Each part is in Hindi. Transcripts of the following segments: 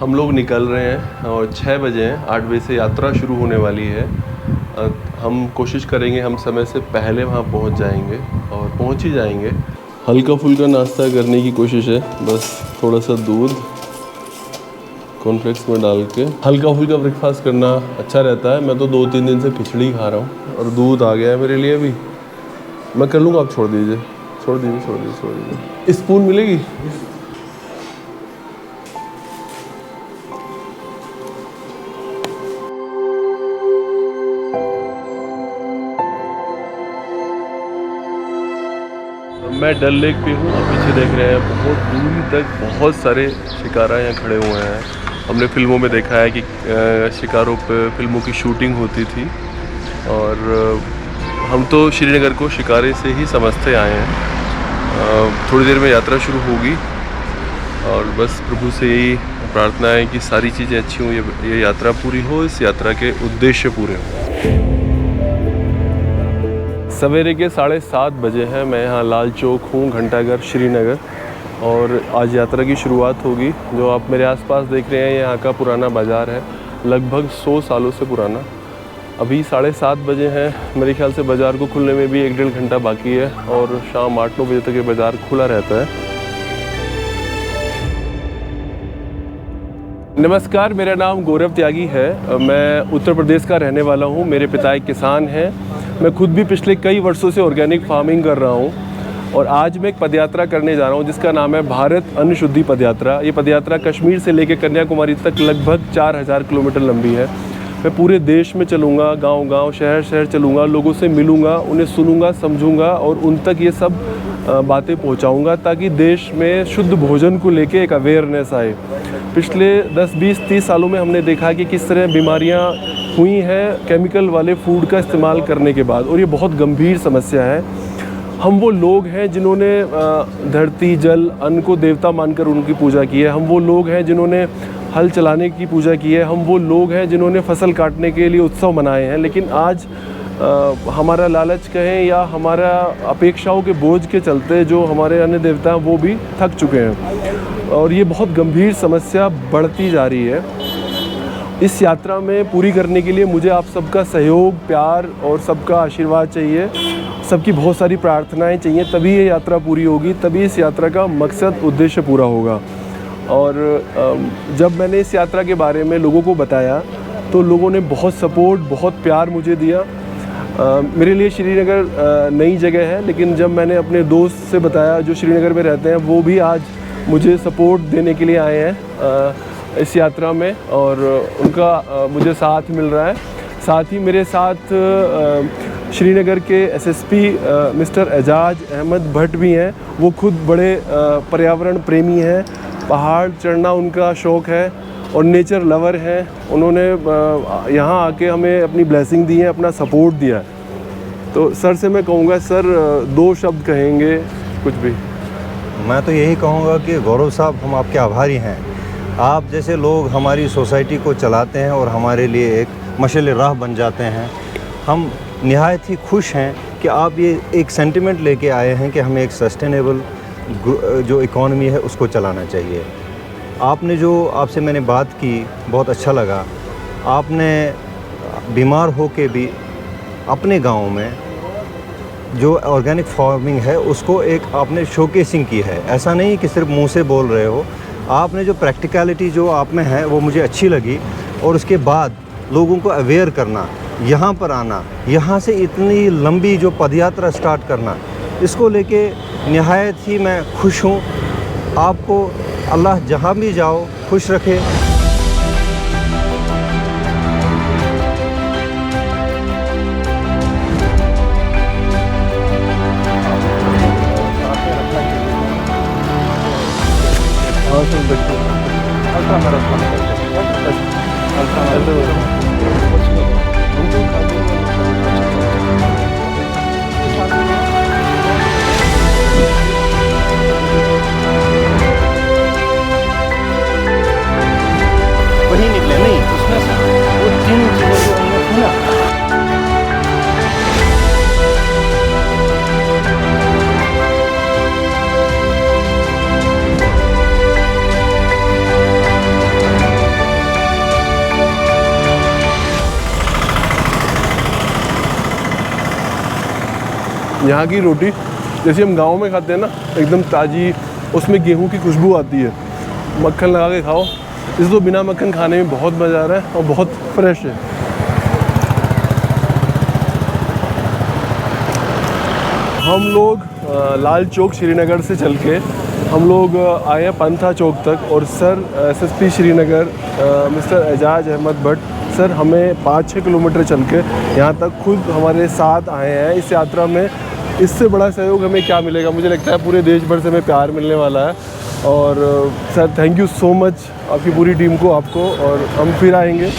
हम लोग निकल रहे हैं और 6 बजे हैं। 8 बजे से यात्रा शुरू होने वाली है। हम कोशिश करेंगे हम समय से पहले वहाँ पहुँच जाएंगे और पहुँच ही जाएंगे। हल्का फुल्का नाश्ता करने की कोशिश है, बस थोड़ा सा दूध कॉर्नफ्लेक्स में डाल के हल्का फुल्का ब्रेकफास्ट करना अच्छा रहता है। मैं तो 2-3 दिन से खिचड़ी खा रहा हूँ और दूध आ गया है मेरे लिए भी। मैं कर लूँगा, आप छोड़ दीजिए। स्पून मिलेगी? मैं डल लेक पे हूँ और पीछे देख रहे हैं बहुत दूरी तक बहुत सारे शिकारा यहाँ खड़े हुए हैं। हमने फिल्मों में देखा है कि शिकारों पे फिल्मों की शूटिंग होती थी और हम तो श्रीनगर को शिकारे से ही समझते आए हैं। थोड़ी देर में यात्रा शुरू होगी और बस प्रभु से यही प्रार्थना है कि सारी चीज़ें अच्छी हों, ये यात्रा पूरी हो, इस यात्रा के उद्देश्य पूरे हों। सवेरे के 7:30 बजे हैं। मैं यहाँ लाल चौक हूँ, घंटाघर श्रीनगर, और आज यात्रा की शुरुआत होगी। जो आप मेरे आसपास देख रहे हैं यहाँ का पुराना बाज़ार है, लगभग 100 सालों से पुराना। अभी 7:30 बजे हैं। मेरे ख्याल से बाज़ार को खुलने में भी 1-1.5 घंटा बाकी है और शाम 8-9 बजे तक ये बाज़ार खुला रहता है। नमस्कार, मेरा नाम गौरव त्यागी है। मैं उत्तर प्रदेश का रहने वाला हूँ। मेरे पिता एक किसान हैं। मैं खुद भी पिछले कई वर्षों से ऑर्गेनिक फार्मिंग कर रहा हूँ और आज मैं एक पदयात्रा करने जा रहा हूँ जिसका नाम है भारत अन्न शुद्धि पदयात्रा। ये पदयात्रा कश्मीर से लेकर कन्याकुमारी तक लगभग 4000 किलोमीटर लंबी है। मैं पूरे देश में चलूँगा, गांव-गांव, शहर-शहर चलूँगा, लोगों से मिलूँगा, उन्हें सुनूँगा, समझूँगा और उन तक ये सब बातें पहुँचाऊँगा ताकि देश में शुद्ध भोजन को लेके एक अवेयरनेस आए। पिछले 10, 20, 30 सालों में हमने देखा कि किस तरह बीमारियाँ हुई हैं केमिकल वाले फूड का इस्तेमाल करने के बाद, और ये बहुत गंभीर समस्या है। हम वो लोग हैं जिन्होंने धरती, जल, अन्न को देवता मानकर उनकी पूजा की है। हम वो लोग हैं जिन्होंने हल चलाने की पूजा की है। हम वो लोग हैं जिन्होंने फसल काटने के लिए उत्सव मनाए हैं। लेकिन आज हमारा लालच कहें या हमारा अपेक्षाओं के बोझ के चलते जो हमारे अन्य देवता हैं वो भी थक चुके हैं और ये बहुत गंभीर समस्या बढ़ती जा रही है। इस यात्रा में पूरी करने के लिए मुझे आप सबका सहयोग, प्यार और सबका आशीर्वाद चाहिए। सबकी बहुत सारी प्रार्थनाएं चाहिए, तभी ये यात्रा पूरी होगी, तभी इस यात्रा का मकसद, उद्देश्य पूरा होगा। और जब मैंने इस यात्रा के बारे में लोगों को बताया तो लोगों ने बहुत सपोर्ट, बहुत प्यार मुझे दिया। मेरे लिए श्रीनगर नई जगह है, लेकिन जब मैंने अपने दोस्त से बताया जो श्रीनगर में रहते हैं, वो भी आज मुझे सपोर्ट देने के लिए आए हैं इस यात्रा में और उनका मुझे साथ मिल रहा है। साथ ही मेरे साथ श्रीनगर के एसएसपी मिस्टर एजाज अहमद भट्ट भी हैं। वो खुद बड़े पर्यावरण प्रेमी हैं, पहाड़ चढ़ना उनका शौक़ है और नेचर लवर हैं। उन्होंने यहाँ आके हमें अपनी ब्लेसिंग दी है, अपना सपोर्ट दिया। तो सर से मैं कहूँगा, सर 2 शब्द कहेंगे कुछ भी? मैं तो यही कहूँगा कि गौरव साहब, हम आपके आभारी हैं। आप जैसे लोग हमारी सोसाइटी को चलाते हैं और हमारे लिए एक मशाल राह बन जाते हैं। हम निहायत ही खुश हैं कि आप ये एक सेंटिमेंट लेके आए हैं कि हमें एक सस्टेनेबल जो इकॉनमी है उसको चलाना चाहिए। आपने जो आपसे मैंने बात की, बहुत अच्छा लगा। आपने बीमार हो के भी अपने गांव में जो ऑर्गेनिक फार्मिंग है उसको एक आपने शोकेसिंग की है। ऐसा नहीं कि सिर्फ मुंह से बोल रहे हो, आपने जो प्रैक्टिकलिटी जो आप में है वो मुझे अच्छी लगी। और उसके बाद लोगों को अवेयर करना, यहाँ पर आना, यहाँ से इतनी लंबी जो पदयात्रा स्टार्ट करना, इसको लेके निहायत ही मैं खुश हूँ। आपको अल्लाह जहाँ भी जाओ खुश रखे। वही निकले नहीं उसमें वो 3 चीज़ें जो हमने थी ना, यहाँ की रोटी जैसे हम गांव में खाते हैं ना, एकदम ताज़ी, उसमें गेहूं की खुशबू आती है, मक्खन लगा के खाओ। इसे तो बिना मक्खन खाने में बहुत मज़ा आ रहा है और बहुत फ्रेश है। हम लोग लाल चौक श्रीनगर से चल के हम लोग आए हैं पंथा चौक तक, और sir SSP Srinagar mister Ejaz Ahmad Bhat sir हमें 5-6 किलोमीटर चल के यहाँ तक खुद हमारे साथ आए हैं इस यात्रा में। इससे बड़ा सहयोग हमें क्या मिलेगा? मुझे लगता है पूरे देश भर से हमें प्यार मिलने वाला है। और sir thank you so much आपकी पूरी टीम को, आपको, और हम फिर आएंगे।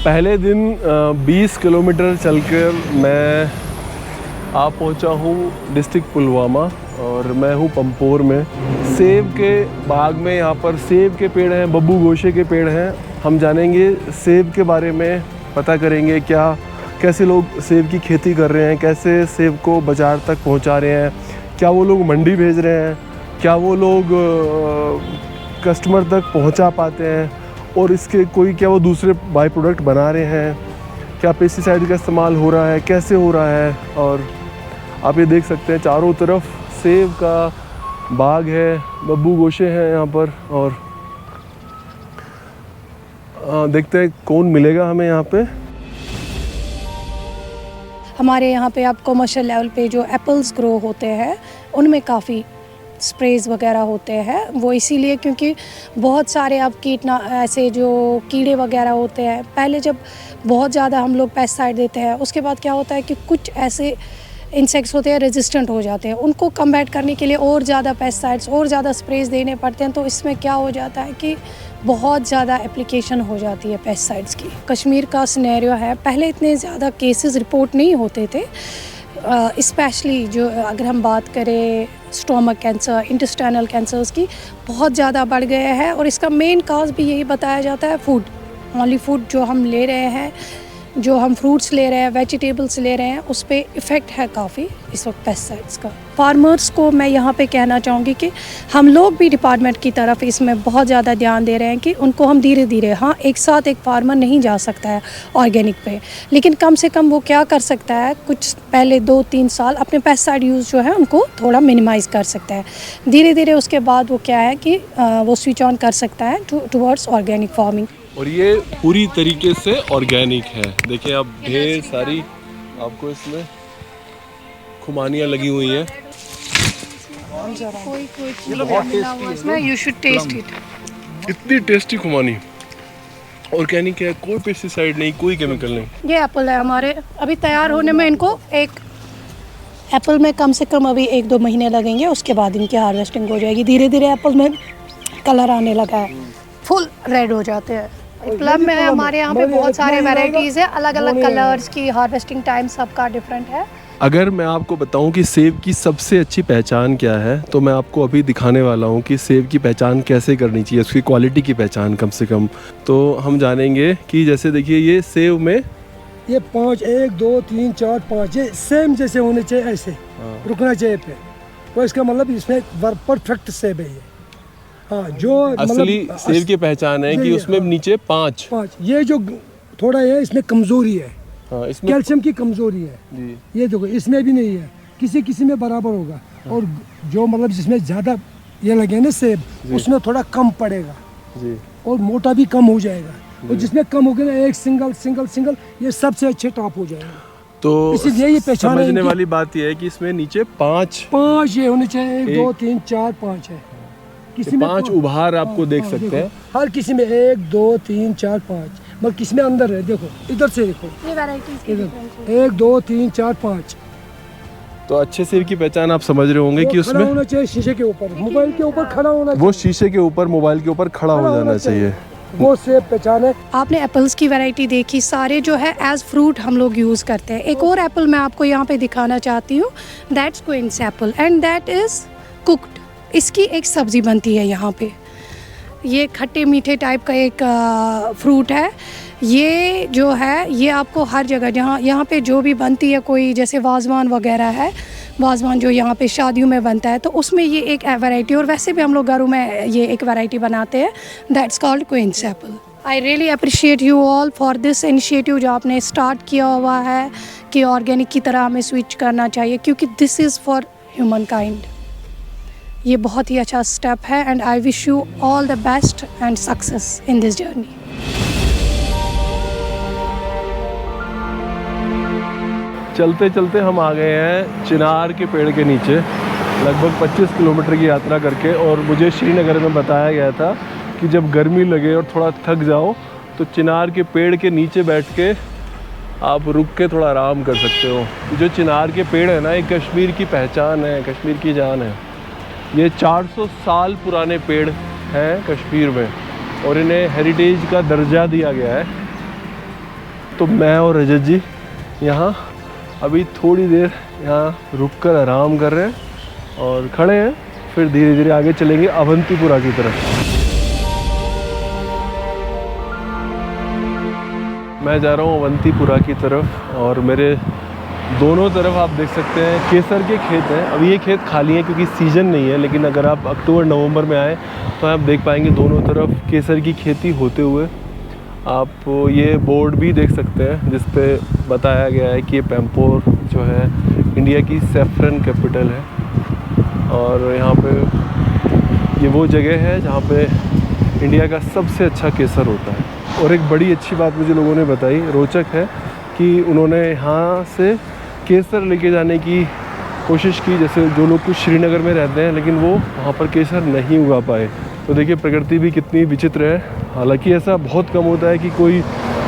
पहले दिन 20 किलोमीटर चलकर मैं आ पहुंचा हूं डिस्ट्रिक्ट पुलवामा, और मैं हूं पंपोर में। सेब के बाग में यहाँ पर सेब के पेड़ हैं, बब्बू गोशे के पेड़ हैं। हम जानेंगे सेब के बारे में, पता करेंगे कैसे लोग सेब की खेती कर रहे हैं, कैसे सेब को बाज़ार तक पहुँचा रहे हैं, क्या वो लोग मंडी भेज रहे हैं, क्या वो लोग कस्टमर तक पहुँचा पाते हैं, और इसके क्या वो दूसरे बाई प्रोडक्ट बना रहे हैं, क्या पेस्टिसाइड का इस्तेमाल हो रहा है, कैसे हो रहा है। और आप ये देख सकते हैं चारों तरफ सेब का बाग है, बब्बू गोशे हैं यहाँ पर। और देखते हैं कौन मिलेगा हमें यहाँ पे। हमारे यहाँ पे आप कमर्शियल लेवल पे जो एप्पल्स ग्रो होते हैं उनमें काफ़ी स्प्रेज वगैरह होते हैं। वो इसीलिए क्योंकि बहुत सारे अब ऐसे जो कीड़े वगैरह होते हैं, पहले जब बहुत ज़्यादा हम लोग पेस्टिसाइड देते हैं, उसके बाद क्या होता है कि कुछ ऐसे इंसेक्ट्स होते हैं रेजिस्टेंट हो जाते हैं, उनको कम्बैट करने के लिए और ज़्यादा पेस्टिसाइड्स और ज़्यादा स्प्रेज देने पड़ते हैं। तो इसमें क्या हो जाता है कि बहुत ज़्यादा एप्लीकेशन हो जाती है पेस्टिसाइड्स की। कश्मीर का सिनेरियो है, पहले इतने ज़्यादा केसेस रिपोर्ट नहीं होते थे, स्पेशली जो अगर हम बात करें स्टोमक कैंसर, इंटेस्टाइनल कैंसर्स की, बहुत ज़्यादा बढ़ गए हैं। और इसका मेन काज भी यही बताया जाता है, फूड, ओनली फूड जो हम ले रहे हैं, जो हम फ्रूट्स ले रहे हैं, वेजिटेबल्स ले रहे हैं, उस पर इफ़ेक्ट है काफ़ी इस वक्त पेस्टिसाइड्स का। फार्मर्स को मैं यहाँ पे कहना चाहूँगी कि हम लोग भी डिपार्टमेंट की तरफ इसमें बहुत ज़्यादा ध्यान दे रहे हैं कि उनको हम धीरे धीरे, हाँ एक साथ एक फार्मर नहीं जा सकता है ऑर्गेनिक पे, लेकिन कम से कम वो क्या कर सकता है, कुछ पहले 2-3 साल अपने पेस्टिसाइड यूज़ जो है उनको थोड़ा मिनिमाइज़ कर सकता है। धीरे धीरे उसके बाद वो क्या है कि वो स्विच ऑन कर सकता है टुवर्ड्स ऑर्गेनिक फार्मिंग। और ये पूरी तरीके से ऑर्गेनिक है। देखिए आप, ढेर सारी आपको इसमें खुमानियाँ लगी हुई हैं। You should taste it. इतनी टेस्टी खुमानी, ऑर्गेनिक है, कोई पेस्टिसाइड नहीं, कोई केमिकल नहीं। ये एप्पल है हमारे, अभी तैयार होने में इनको एक एप्पल में कम से कम अभी 1-2 महीने लगेंगे, उसके बाद इनकी हार्वेस्टिंग हो जाएगी। धीरे धीरे एप्पल में कलर आने लगा है, फुल रेड हो जाते हैं। प्लम में हमारे यहाँ पे बहुत सारे वैरायटीज़ है, अलग अलग कलर्स की, हार्वेस्टिंग टाइम सबका डिफरेंट है। अगर मैं आपको बताऊं कि सेब की सबसे अच्छी पहचान क्या है, तो मैं आपको अभी दिखाने वाला हूं कि सेब की पहचान कैसे करनी चाहिए, उसकी क्वालिटी की पहचान कम से कम। तो हम जानेंगे कि जैसे देखिए ये सेब में ये 5, 1, 2, 3, 4, 5 ये सेम जैसे होने चाहिए, ऐसे रुकना चाहिए पे, तो इसका मतलब इसमें परफेक्ट सेब है ये। हाँ, जो असली सेब की पहचान है कि उसमें नीचे 5, ये जो थोड़ा है इसमें कमजोरी है, हाँ, इसमें कैल्शियम की कमजोरी है जी। ये देखो इसमें भी नहीं है, किसी में बराबर होगा। और जो मतलब जिसमें ज़्यादा ये लगे ना सेब, उसमें थोड़ा कम पड़ेगा जी, और मोटा भी कम हो जाएगा। और जिसमें कम हो गया ना, एक सिंगल ये सबसे अच्छे टॉप हो जाएगा। तो इसीलिए ये पहचान समझने वाली बात यह है कि इसमें नीचे 5 ये होने चाहिए, 1, 2, 3, 4, 5 है। किसी में 5 उभार आपको देख सकते हैं। हर किसी में 1, 2, 3, 4, 5, मगर किसी में अंदर है, देखो इधर से देखो, ये वैरायटीज इधर 1, 2, 3, 4, 5। तो अच्छे सेब की पहचान आप समझ रहे होंगे कि उसमें होना चाहिए शीशे के ऊपर, मोबाइल के ऊपर खड़ा होना चाहिए। वो शीशे के ऊपर, मोबाइल के ऊपर खड़ा हो जाना चाहिए। वो सेब पहचान है। आपने एप्पल्स की वैरायटी देखी, सारे जो है एज फ्रूट हम लोग यूज़ करते हैं। एक और एप्पल मैं आपको यहाँ पे दिखाना चाहती हूँ, that's quince apple and that is cooked. इसकी एक सब्ज़ी बनती है यहाँ पे, ये खट्टे मीठे टाइप का एक फ्रूट है। ये जो है ये आपको हर जगह जहाँ यहाँ पे जो भी बनती है कोई जैसे वाजवान वगैरह है, वाजवान जो यहाँ पे शादियों में बनता है तो उसमें ये एक वैरायटी, और वैसे भी हम लोग घरों में ये एक वैरायटी बनाते हैं, that's called quince apple. I really appreciate you all for this initiative जो आपने स्टार्ट किया हुआ है कि ऑर्गेनिक की तरह हमें स्विच करना चाहिए, क्योंकि this is for human kind. ये बहुत ही अच्छा स्टेप है and I wish you all the best and success in this journey. चलते चलते हम आ गए हैं चिनार के पेड़ के नीचे, लगभग 25 किलोमीटर की यात्रा करके। और मुझे श्रीनगर में बताया गया था कि जब गर्मी लगे और थोड़ा थक जाओ तो चिनार के पेड़ के नीचे बैठ के आप रुक के थोड़ा आराम कर सकते हो। जो चिनार के पेड़ है ना, ये कश्मीर की पहचान है, कश्मीर की जान है। ये 400 साल पुराने पेड़ हैं कश्मीर में और इन्हें हेरिटेज का दर्जा दिया गया है। तो मैं और रजत जी यहाँ अभी थोड़ी देर यहाँ रुककर आराम कर रहे हैं और खड़े हैं, फिर धीरे धीरे आगे चलेंगे अवंतीपुरा की तरफ। मैं जा रहा हूँ अवंतीपुरा की तरफ और मेरे दोनों तरफ आप देख सकते हैं केसर के खेत हैं। अभी ये खेत खाली है क्योंकि सीज़न नहीं है, लेकिन अगर आप अक्टूबर नवंबर में आए तो आप देख पाएंगे दोनों तरफ केसर की खेती होते हुए। आप ये बोर्ड भी देख सकते हैं जिस पे बताया गया है कि ये पैम्पोर जो है इंडिया की सैफरन कैपिटल है और यहाँ पे ये वो जगह है जहाँ पे इंडिया का सबसे अच्छा केसर होता है। और एक बड़ी अच्छी बात मुझे लोगों ने बताई, रोचक है, कि उन्होंने यहाँ से केसर लेके जाने की कोशिश की। जैसे जो लोग कुछ श्रीनगर में रहते हैं लेकिन वो वहाँ पर केसर नहीं उगा पाए। तो देखिए प्रकृति भी कितनी विचित्र है। हालांकि ऐसा बहुत कम होता है कि कोई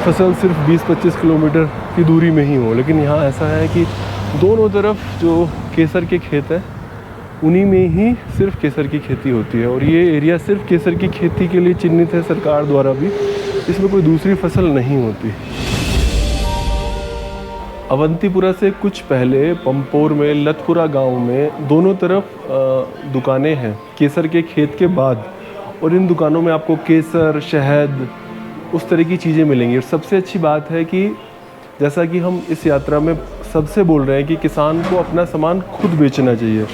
फसल सिर्फ 20-25 किलोमीटर की दूरी में ही हो, लेकिन यहाँ ऐसा है कि दोनों तरफ जो केसर के खेत हैं उन्हीं में ही सिर्फ केसर की खेती होती है। और ये एरिया सिर्फ केसर की खेती के लिए चिन्हित है सरकार द्वारा भी, इसमें कोई दूसरी फसल नहीं होती। अवंतीपुरा से कुछ पहले पंपोर में लतपुरा गांव में दोनों तरफ दुकानें हैं केसर के खेत के बाद, और इन दुकानों में आपको केसर, शहद, उस तरह की चीज़ें मिलेंगी। और सबसे अच्छी बात है कि जैसा कि हम इस यात्रा में सबसे बोल रहे हैं कि किसान को अपना सामान खुद बेचना चाहिए,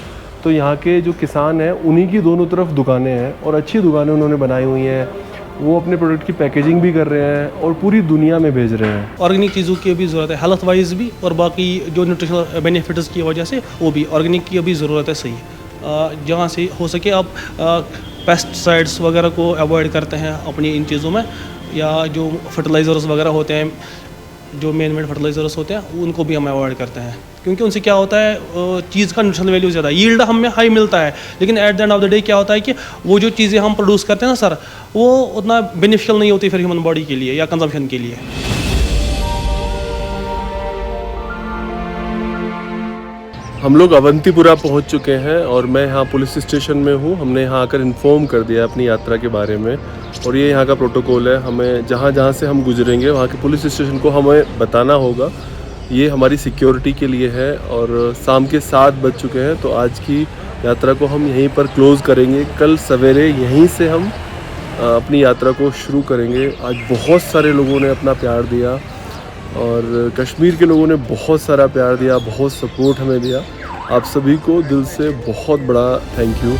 तो यहाँ के जो किसान हैं उन्हीं की दोनों तरफ दुकानें हैं और अच्छी दुकानें उन्होंने बनाई हुई हैं। वो अपने प्रोडक्ट की पैकेजिंग भी कर रहे हैं और पूरी दुनिया में भेज रहे हैं। ऑर्गेनिक चीज़ों की अभी ज़रूरत है, हेल्थ वाइज भी, और बाकी जो न्यूट्रिशनल बेनिफिट्स की वजह से वो भी ऑर्गेनिक की अभी ज़रूरत है। सही जहाँ से हो सके आप पेस्टिसाइड्स वगैरह को अवॉइड करते हैं अपनी इन चीज़ों में, या जो फर्टिलाइज़र्स वगैरह होते हैं, जो मेड फर्टिलाइज़र्स होते हैं उनको भी हम अवॉइड करते हैं, क्योंकि उनसे क्या होता है चीज़ का न्यूट्रिशनल वैल्यू ज़्यादा, यील्ड हमें हाई मिलता है, लेकिन at the end of the day क्या होता है कि वो जो चीज़ें हम प्रोड्यूस करते हैं ना सर, वो उतना बेनिफिशियल नहीं होती फिर ह्यूमन बॉडी के लिए या कंजम्पशन के लिए। हम लोग अवंतीपुरा पहुंच चुके हैं और मैं यहाँ पुलिस स्टेशन में हूँ। हमने यहाँ आकर इन्फॉर्म कर दिया अपनी यात्रा के बारे में, और ये यहाँ का प्रोटोकॉल है। हमें जहाँ जहाँ से हम गुजरेंगे वहाँ के पुलिस स्टेशन को हमें बताना होगा। ये हमारी सिक्योरिटी के लिए है। और शाम के 7 बज चुके हैं, तो आज की यात्रा को हम यहीं पर क्लोज़ करेंगे। कल सवेरे यहीं से हम अपनी यात्रा को शुरू करेंगे। आज बहुत सारे लोगों ने अपना प्यार दिया और कश्मीर के लोगों ने बहुत सारा प्यार दिया, बहुत सपोर्ट हमें दिया। आप सभी को दिल से बहुत बड़ा थैंक यू।